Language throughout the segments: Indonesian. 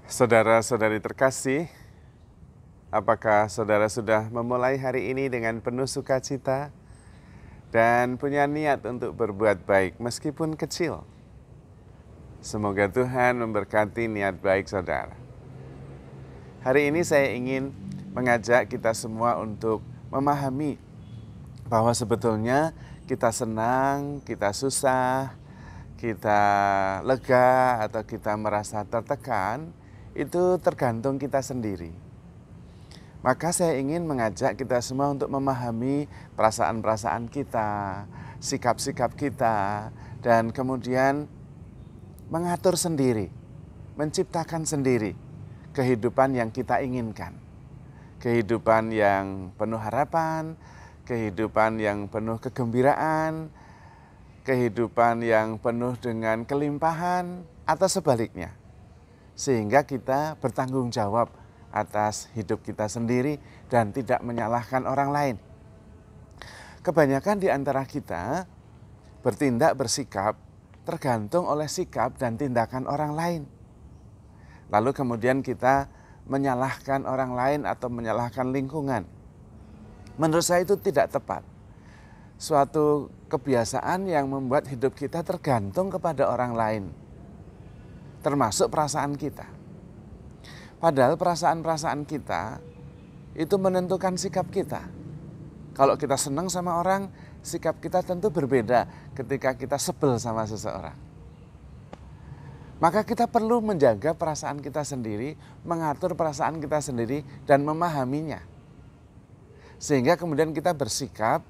Saudara-saudari terkasih, apakah saudara sudah memulai hari ini dengan penuh sukacita dan punya niat untuk berbuat baik meskipun kecil? Semoga Tuhan memberkati niat baik saudara. Hari ini saya ingin mengajak kita semua untuk memahami bahwa sebetulnya kita senang, kita susah, kita lega atau kita merasa tertekan, itu tergantung kita sendiri. Maka saya ingin mengajak kita semua untuk memahami perasaan-perasaan kita, sikap-sikap kita, dan kemudian mengatur sendiri, menciptakan sendiri kehidupan yang kita inginkan. Kehidupan yang penuh harapan, kehidupan yang penuh kegembiraan, kehidupan yang penuh dengan kelimpahan, atau sebaliknya. Sehingga kita bertanggung jawab atas hidup kita sendiri dan tidak menyalahkan orang lain. Kebanyakan di antara kita bertindak bersikap tergantung oleh sikap dan tindakan orang lain. Lalu kemudian kita menyalahkan orang lain atau menyalahkan lingkungan. Menurut saya itu tidak tepat. Suatu kebiasaan yang membuat hidup kita tergantung kepada orang lain, termasuk perasaan kita. Padahal perasaan-perasaan kita itu menentukan sikap kita. Kalau kita senang sama orang, sikap kita tentu berbeda ketika kita sebel sama seseorang. Maka kita perlu menjaga perasaan kita sendiri, mengatur perasaan kita sendiri, dan memahaminya. Sehingga kemudian kita bersikap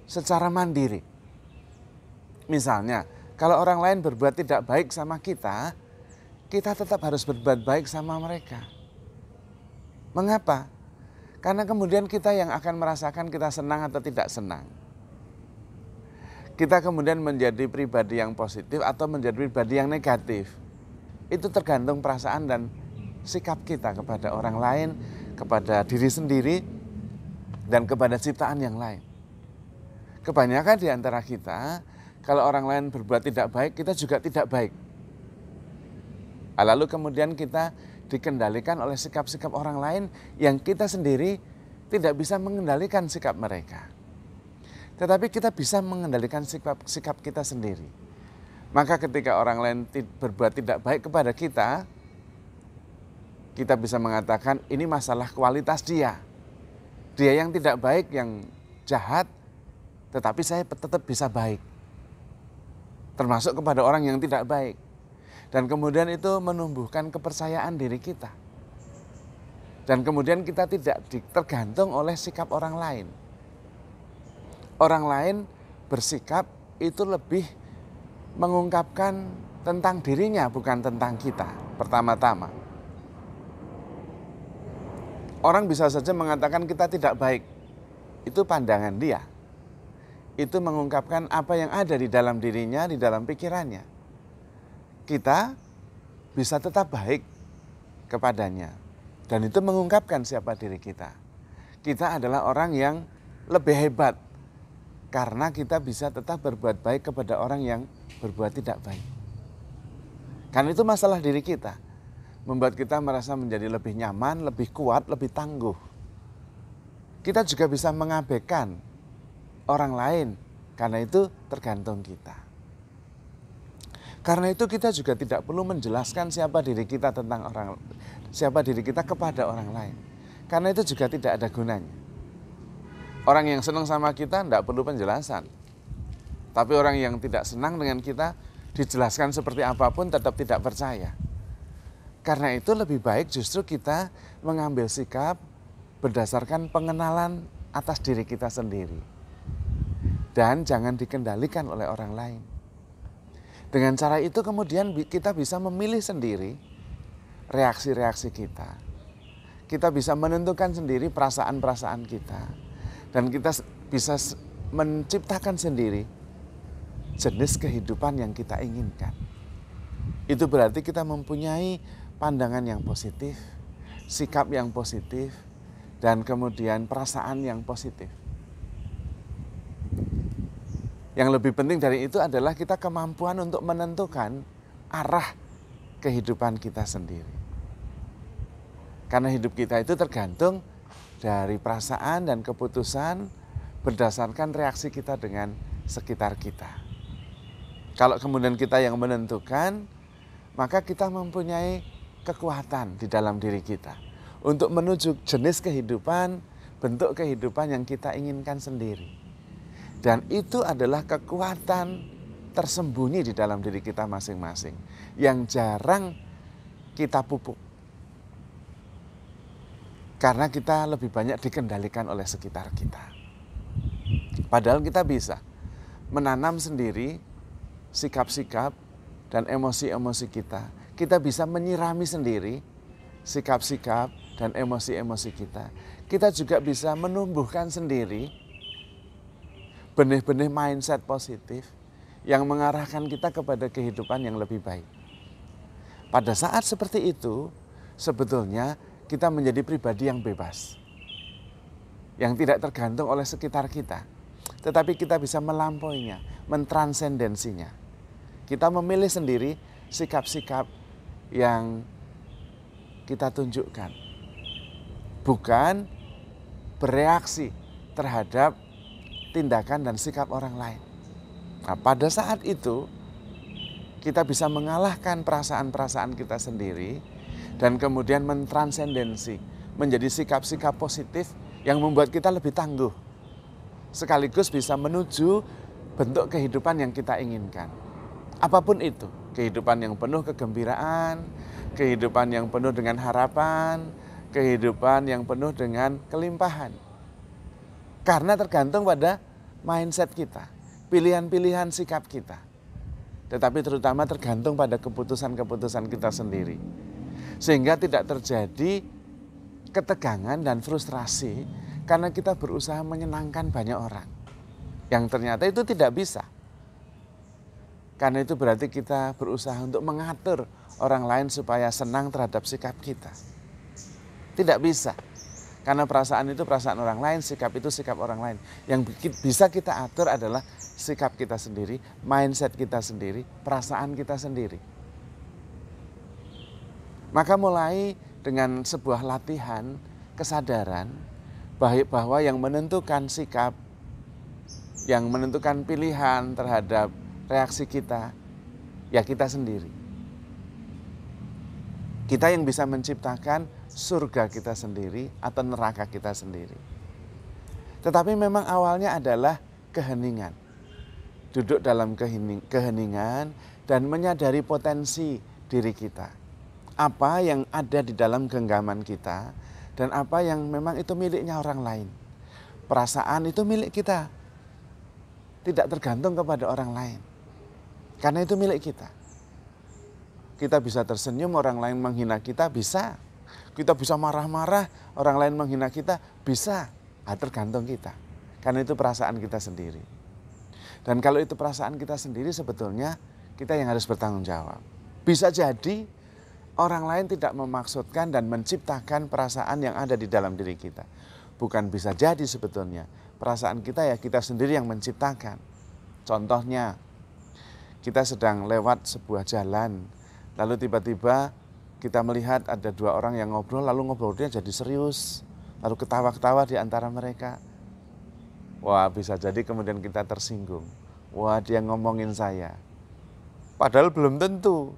secara mandiri. Misalnya, kalau orang lain berbuat tidak baik sama kita tetap harus berbuat baik sama mereka. Mengapa? Karena kemudian kita yang akan merasakan kita senang atau tidak senang. Kita kemudian menjadi pribadi yang positif atau menjadi pribadi yang negatif. Itu tergantung perasaan dan sikap kita kepada orang lain, kepada diri sendiri, dan kepada ciptaan yang lain. Kebanyakan di antara kita, kalau orang lain berbuat tidak baik, kita juga tidak baik. Lalu kemudian kita dikendalikan oleh sikap-sikap orang lain yang kita sendiri tidak bisa mengendalikan sikap mereka. Tetapi kita bisa mengendalikan sikap kita sendiri. Maka ketika orang lain berbuat tidak baik kepada kita bisa mengatakan ini masalah kualitas dia. Dia yang tidak baik, yang jahat, tetapi saya tetap bisa baik. Termasuk kepada orang yang tidak baik. Dan kemudian itu menumbuhkan kepercayaan diri kita. Dan kemudian kita tidak tergantung oleh sikap orang lain. Orang lain bersikap itu lebih mengungkapkan tentang dirinya, bukan tentang kita pertama-tama. Orang bisa saja mengatakan kita tidak baik. Itu pandangan dia. Itu mengungkapkan apa yang ada di dalam dirinya, di dalam pikirannya. Kita bisa tetap baik kepadanya. Dan itu mengungkapkan siapa diri kita. Kita adalah orang yang lebih hebat. Karena kita bisa tetap berbuat baik kepada orang yang berbuat tidak baik. Karena itu masalah diri kita. Membuat kita merasa menjadi lebih nyaman, lebih kuat, lebih tangguh. Kita juga bisa mengabaikan orang lain. Karena itu tergantung kita. Karena itu kita juga tidak perlu menjelaskan siapa diri kita kepada orang lain. Karena itu juga tidak ada gunanya. Orang yang senang sama kita tidak perlu penjelasan. Tapi orang yang tidak senang dengan kita, dijelaskan seperti apapun tetap tidak percaya. Karena itu lebih baik justru kita mengambil sikap berdasarkan pengenalan atas diri kita sendiri. Dan jangan dikendalikan oleh orang lain. Dengan cara itu kemudian kita bisa memilih sendiri reaksi-reaksi kita. Kita bisa menentukan sendiri perasaan-perasaan kita. Dan kita bisa menciptakan sendiri jenis kehidupan yang kita inginkan. Itu berarti kita mempunyai pandangan yang positif, sikap yang positif, dan kemudian perasaan yang positif. Yang lebih penting dari itu adalah kita kemampuan untuk menentukan arah kehidupan kita sendiri. Karena hidup kita itu tergantung dari perasaan dan keputusan berdasarkan reaksi kita dengan sekitar kita. Kalau kemudian kita yang menentukan, maka kita mempunyai kekuatan di dalam diri kita untuk menuju jenis kehidupan, bentuk kehidupan yang kita inginkan sendiri. Dan itu adalah kekuatan tersembunyi di dalam diri kita masing-masing yang jarang kita pupuk. Karena kita lebih banyak dikendalikan oleh sekitar kita. Padahal kita bisa menanam sendiri sikap-sikap dan emosi-emosi kita. Kita bisa menyirami sendiri sikap-sikap dan emosi-emosi kita. Kita juga bisa menumbuhkan sendiri benih-benih mindset positif yang mengarahkan kita kepada kehidupan yang lebih baik. Pada saat seperti itu, sebetulnya kita menjadi pribadi yang bebas, yang tidak tergantung oleh sekitar kita, tetapi kita bisa melampauinya, mentransendensinya. Kita memilih sendiri sikap-sikap yang kita tunjukkan, bukan bereaksi terhadap tindakan dan sikap orang lain. Nah, pada saat itu kita bisa mengalahkan perasaan-perasaan kita sendiri dan kemudian mentransendensi menjadi sikap-sikap positif yang membuat kita lebih tangguh, sekaligus bisa menuju bentuk kehidupan yang kita inginkan. Apapun itu, kehidupan yang penuh kegembiraan, kehidupan yang penuh dengan harapan, kehidupan yang penuh dengan kelimpahan. Karena tergantung pada mindset kita, pilihan-pilihan sikap kita. Tetapi terutama tergantung pada keputusan-keputusan kita sendiri. Sehingga tidak terjadi ketegangan dan frustrasi karena kita berusaha menyenangkan banyak orang. Yang ternyata itu tidak bisa. Karena itu berarti kita berusaha untuk mengatur orang lain supaya senang terhadap sikap kita. Tidak bisa. Karena perasaan itu perasaan orang lain, sikap itu sikap orang lain. Yang bisa kita atur adalah sikap kita sendiri, mindset kita sendiri, perasaan kita sendiri. Maka mulai dengan sebuah latihan kesadaran bahwa yang menentukan sikap, yang menentukan pilihan terhadap reaksi kita, ya kita sendiri. Kita yang bisa menciptakan surga kita sendiri atau neraka kita sendiri. Tetapi memang awalnya adalah keheningan. Duduk dalam keheningan dan menyadari potensi diri kita. Apa yang ada di dalam genggaman kita dan apa yang memang itu miliknya orang lain. Perasaan itu milik kita. Tidak tergantung kepada orang lain. Karena itu milik kita. Kita bisa tersenyum, orang lain menghina kita, bisa. Kita bisa marah-marah, orang lain menghina kita, bisa. Tergantung kita. Karena itu perasaan kita sendiri. Dan kalau itu perasaan kita sendiri, sebetulnya kita yang harus bertanggung jawab. Bisa jadi orang lain tidak memaksudkan dan menciptakan perasaan yang ada di dalam diri kita. Bukan bisa jadi sebetulnya. Perasaan kita ya kita sendiri yang menciptakan. Contohnya, kita sedang lewat sebuah jalan, lalu tiba-tiba kita melihat ada dua orang yang ngobrol, lalu ngobrolnya jadi serius, lalu ketawa-ketawa di antara mereka. Wah, bisa jadi kemudian kita tersinggung. Wah, dia ngomongin saya. Padahal belum tentu.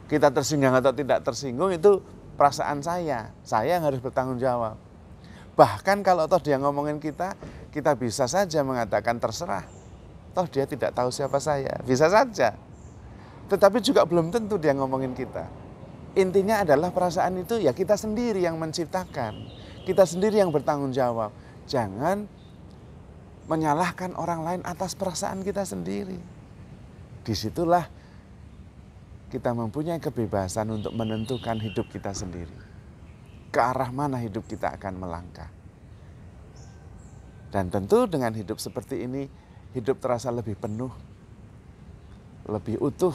Kita tersinggung atau tidak tersinggung itu perasaan saya yang harus bertanggung jawab. Bahkan kalau toh dia ngomongin kita bisa saja mengatakan terserah. Toh dia tidak tahu siapa saya, bisa saja. Tetapi juga belum tentu dia ngomongin kita. Intinya adalah perasaan itu ya kita sendiri yang menciptakan. Kita sendiri yang bertanggung jawab. Jangan menyalahkan orang lain atas perasaan kita sendiri. Disitulah kita mempunyai kebebasan untuk menentukan hidup kita sendiri. Ke arah mana hidup kita akan melangkah. Dan tentu dengan hidup seperti ini, hidup terasa lebih penuh, lebih utuh,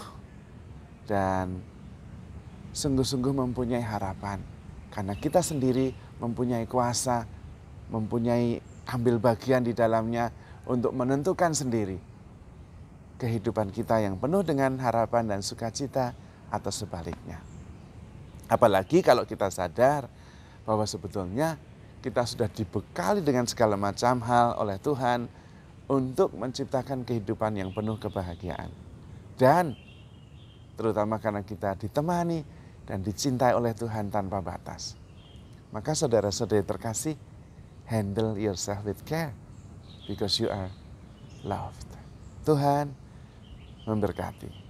dan sungguh-sungguh mempunyai harapan. Karena kita sendiri mempunyai kuasa, mempunyai ambil bagian di dalamnya untuk menentukan sendiri kehidupan kita yang penuh dengan harapan dan sukacita atau sebaliknya. Apalagi kalau kita sadar bahwa sebetulnya kita sudah dibekali dengan segala macam hal oleh Tuhan untuk menciptakan kehidupan yang penuh kebahagiaan. Dan terutama karena kita ditemani dan dicintai oleh Tuhan tanpa batas. Maka saudara-saudari terkasih, handle yourself with care because you are loved. Tuhan memberkati.